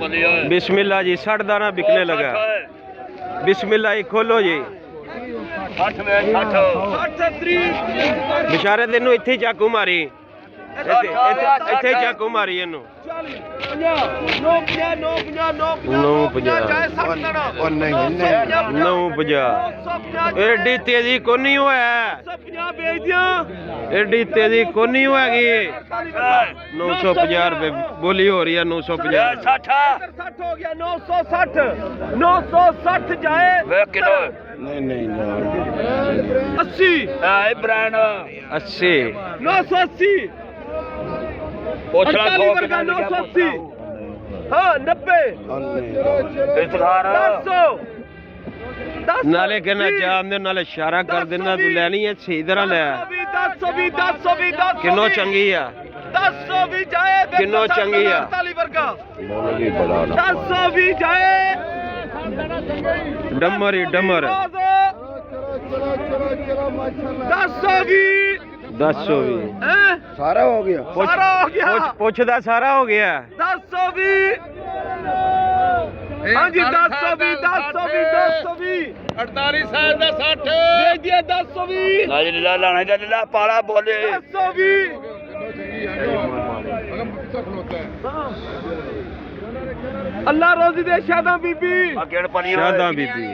बिस्मिल्लाह जी 60 दाना बिकने लगा। बिस्मिल्लाह जी खोलो जी। बिचारे तेनू इत्थे चाकू मारी, इत्थे चाकू मारी इनू। 950 एडी तेजी कोनी होया, एडी तेजी कोनी होएगी। 950 रुपए बोली हो रही है। 950 हो गया। 960 960 जाए। नहीं 80 80 980 980 हाँ 90 नाले कहना जान दे, नाले इशारा कर देना तू लेनी है सही तरह ले। 10 किनो चंगी है, 10 भी जाए। किनो चंगी है। 10 भी जाए। डमर ही डमर 10 भी 10 भी सारा हो गया। पुछदा सारा हो गया। 10 भी हाँ जी 10 भी 48 साल का 60 भेज दिया। 10 भी लाना पाला बोले 10 भी अल्लाह रोजी दे शादा बीबी शादा बीबी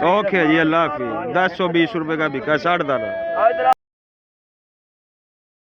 ओके जी। अल्लाह हाफिज। 1020 रुपए का बिका 60 दाना।